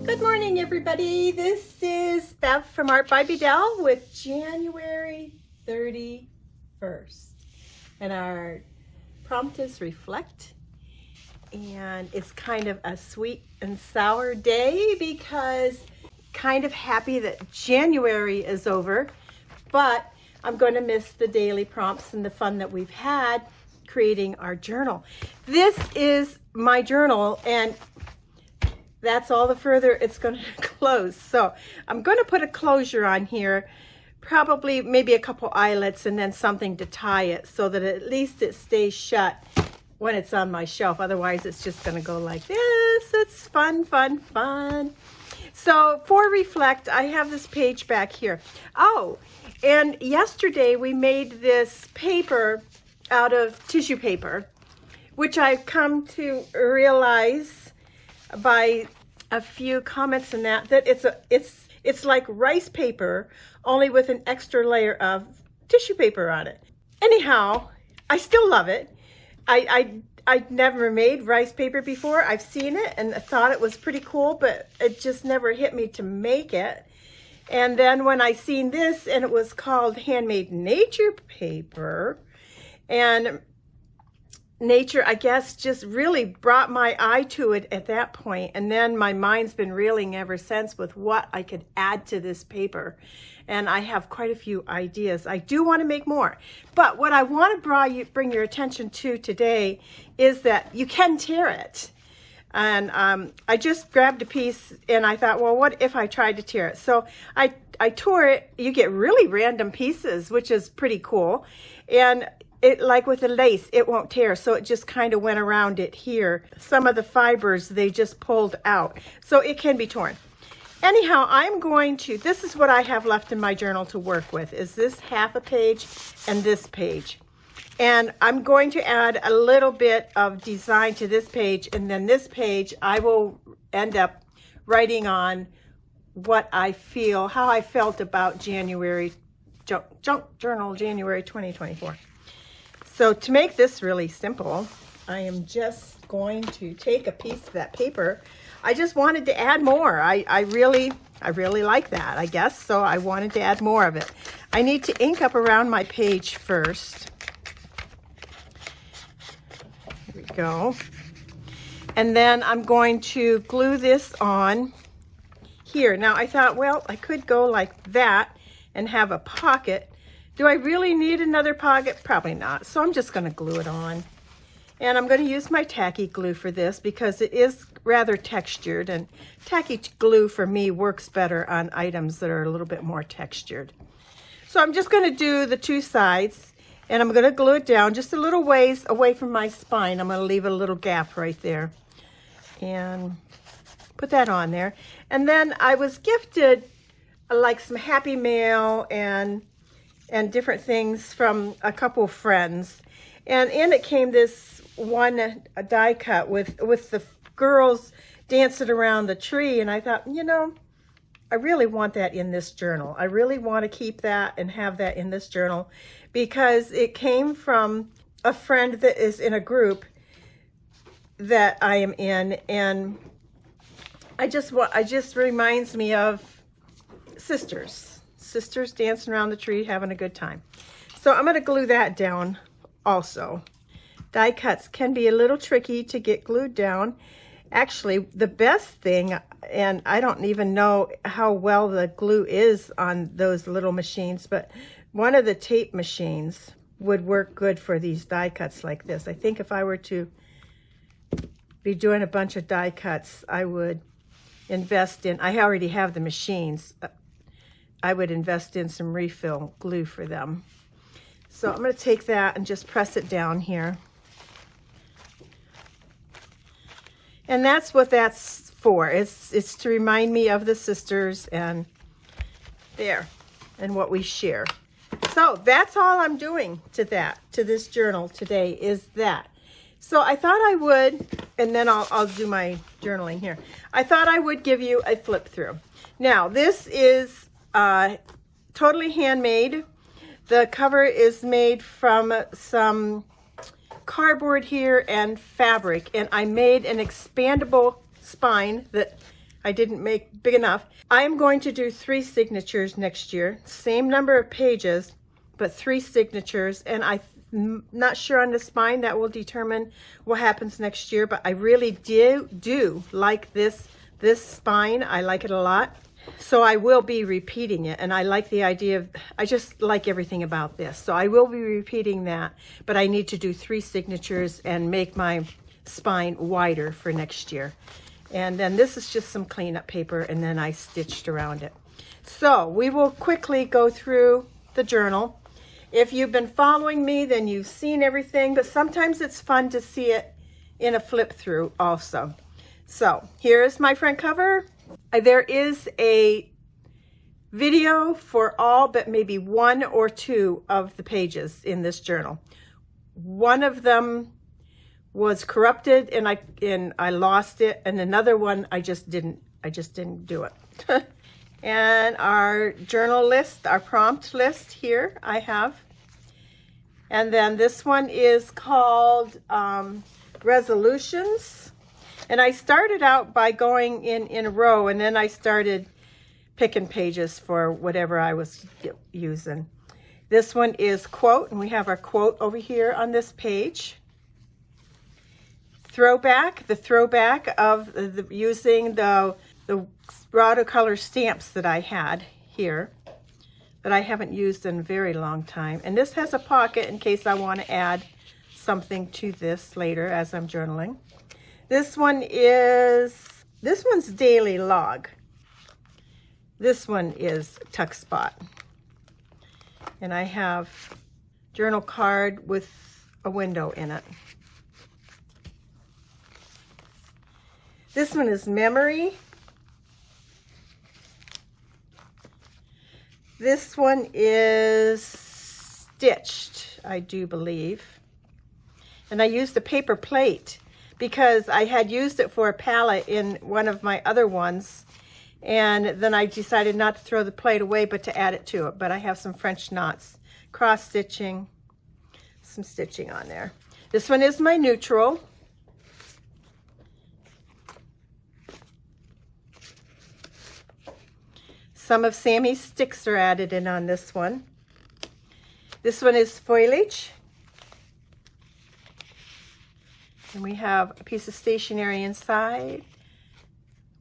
Good morning, everybody. This is Bev from Art by Bedell with January 31st. And our prompt is reflect. And it's kind of a sweet and sour day because kind of happy that January is over, but I'm going to miss the daily prompts and the fun that we've had creating our journal. This is my journal, and that's all the further it's going to close. So I'm going to put a closure on here, probably maybe a couple eyelets and then something to tie it so that at least it stays shut when it's on my shelf. Otherwise it's just going to go like this. It's fun, fun, fun. So for reflect, I have this page back here. Oh, and yesterday we made this paper out of tissue paper, which I've come to realize by a few comments in that it's like rice paper, only with an extra layer of tissue paper on it. Anyhow, I still love it. I'd never made rice paper before. I've seen it and I thought it was pretty cool, but it just never hit me to make it. And then when I seen this, and it was called Handmade Nature Paper, and nature, I guess, just really brought my eye to it at that point. And then my mind's been reeling ever since with what I could add to this paper. And I have quite a few ideas. I do want to make more. But what I want to bring your attention to today is that you can tear it. And I just grabbed a piece and I thought, well, what if I tried to tear it? So I tore it. You get really random pieces, which is pretty cool. And it, like with the lace, it won't tear, so it just kind of went around it here. Some of the fibers, they just pulled out, so it can be torn. Anyhow, I'm going to, this is what I have left in my journal to work with, is this half a page and this page. And I'm going to add a little bit of design to this page, and then this page I will end up writing on what I feel, how I felt about January, Junk Journal January 2024. So to make this really simple, I am just going to take a piece of that paper. I just wanted to add more. I really like that, I guess, so I wanted to add more of it. I need to ink up around my page first. Here we go. And then I'm going to glue this on here. Now I thought, well, I could go like that and have a pocket. Do I really need another pocket? Probably not. So I'm just going to glue it on. And I'm going to use my tacky glue for this because it is rather textured. And tacky glue for me works better on items that are a little bit more textured. So I'm just going to do the two sides. And I'm going to glue it down just a little ways away from my spine. I'm going to leave a little gap right there. And put that on there. And then I was gifted like some Happy Mail and different things from a couple of friends. And in it came this one die cut with the girls dancing around the tree. And I thought, you know, I really want that in this journal. I really want to keep that and have that in this journal because it came from a friend that is in a group that I am in. And it just reminds me of sisters dancing around the tree, having a good time. So I'm going to glue that down also. Die cuts can be a little tricky to get glued down. Actually, the best thing, and I don't even know how well the glue is on those little machines, but one of the tape machines would work good for these die cuts like this. I think if I were to be doing a bunch of die cuts, I would invest in, I already have the machines, I would invest in some refill glue for them. So I'm going to take that and just press it down here. And that's what that's for. It's to remind me of the sisters and there, and what we share. So that's all I'm doing to this journal today is that. So I thought I would, and then I'll do my journaling here. I thought I would give you a flip through. Now this is totally handmade. The cover is made from some cardboard here and fabric, and I made an expandable spine that I didn't make big enough. I am going to do 3 signatures next year. Same number of pages, but 3 signatures. And I'm not sure on the spine. That will determine what happens next year. But I really do like this spine. I like it a lot. So I will be repeating it. And I like the idea of, I just like everything about this. So I will be repeating that. But I need to do 3 signatures and make my spine wider for next year. And then this is just some cleanup paper, and then I stitched around it. So we will quickly go through the journal. If you've been following me, then you've seen everything, but sometimes it's fun to see it in a flip through also. So here's my front cover. There is a video for all but maybe 1 or 2 of the pages in this journal. One of them was corrupted and I lost it, and another one I just didn't do it. And our journal list, our prompt list here I have. And then this one is called resolutions. And I started out by going in a row, and then I started picking pages for whatever I was using. This one is quote, and we have our quote over here on this page. Throwback, the throwback of using the watercolor stamps that I had here that I haven't used in a very long time. And this has a pocket in case I want to add something to this later as I'm journaling. This one's daily log. This one is tuck spot. And I have journal card with a window in it. This one is memory. This one is stitched, I do believe. And I used a paper plate because I had used it for a palette in one of my other ones. And then I decided not to throw the plate away, but to add it to it. But I have some French knots, cross stitching, some stitching on there. This one is my neutral. Some of Sammy's sticks are added in on this one. This one is foliage. And we have a piece of stationery inside.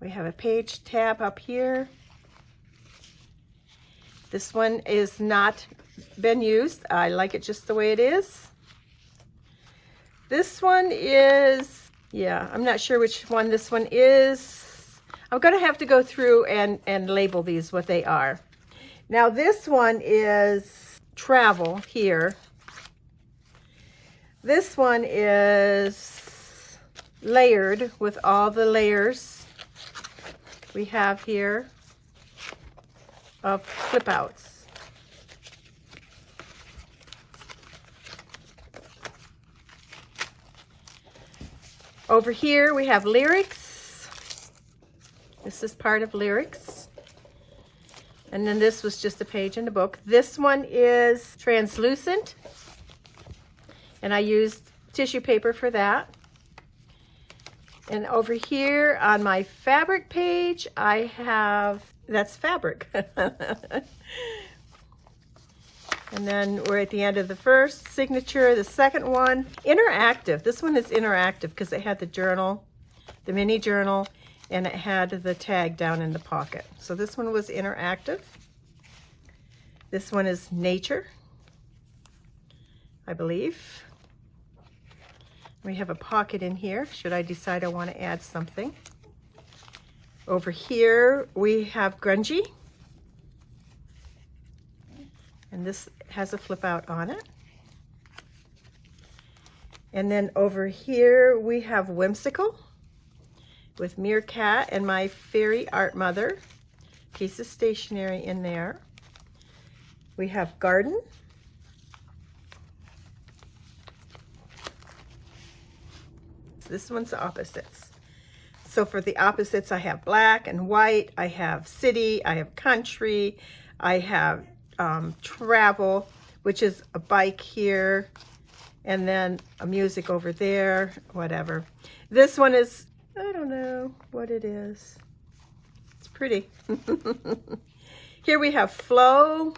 We have a page tab up here. This one is not been used. I like it just the way it is. This one is, yeah, I'm not sure which one this one is. I'm going to have to go through and label these what they are. Now this one is travel here. This one is layered with all the layers we have here of flip outs. Over here we have lyrics. This is part of lyrics. And then this was just a page in the book. This one is translucent. And I used tissue paper for that. And over here on my fabric page, I have, that's fabric. And then we're at the end of the first signature. The second one, interactive. This one is interactive because it had the journal, the mini journal, and it had the tag down in the pocket. So this one was interactive. This one is nature, I believe. We have a pocket in here, should I decide I want to add something. Over here, we have grungy. And this has a flip out on it. And then over here, we have whimsical with Meerkat and my fairy art mother. Piece of stationery in there. We have garden. This one's the opposites. So for the opposites, I have black and white, I have city, I have country, I have travel, which is a bike here, and then a music over there, whatever. This one is, I don't know what it is. Pretty. Here we have Flow.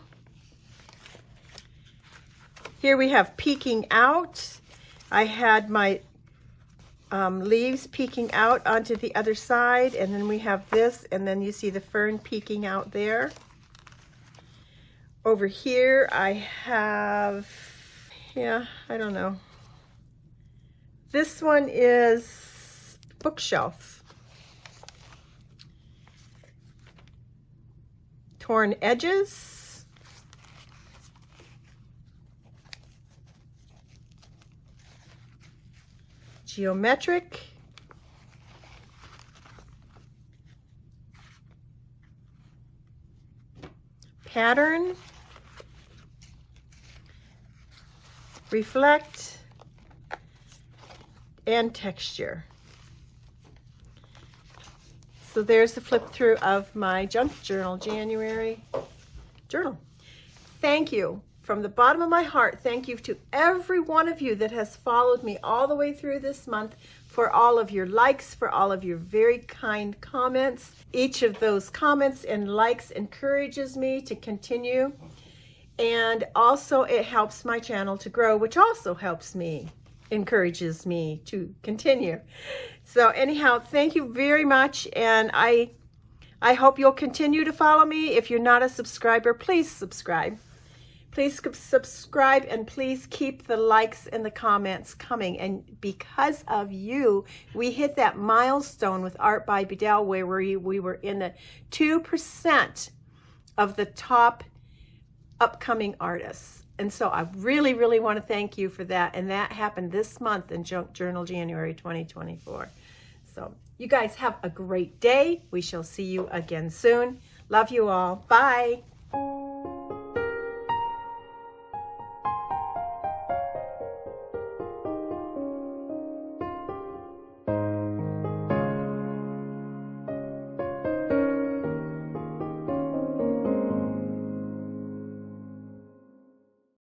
Here we have Peeking Out. I had my leaves peeking out onto the other side, and then we have this, and then you see the fern peeking out there. Over here I have, I don't know. This one is Bookshelf. Torn Edges. Geometric. Pattern. Reflect. And Texture. So there's the flip through of my Junk Journal January journal. Thank you. From the bottom of my heart, thank you to every one of you that has followed me all the way through this month, for all of your likes, for all of your very kind comments. Each of those comments and likes encourages me to continue. And also it helps my channel to grow, which also helps me, encourages me to continue. So anyhow, thank you very much. And I hope you'll continue to follow me. If you're not a subscriber, please subscribe. Please subscribe, and please keep the likes and the comments coming. And because of you, we hit that milestone with Art by Bedell where we were in the 2% of the top upcoming artists. And so I really, really want to thank you for that. And that happened this month in Junk Journal January 2024. So you guys have a great day. We shall see you again soon. Love you all. Bye.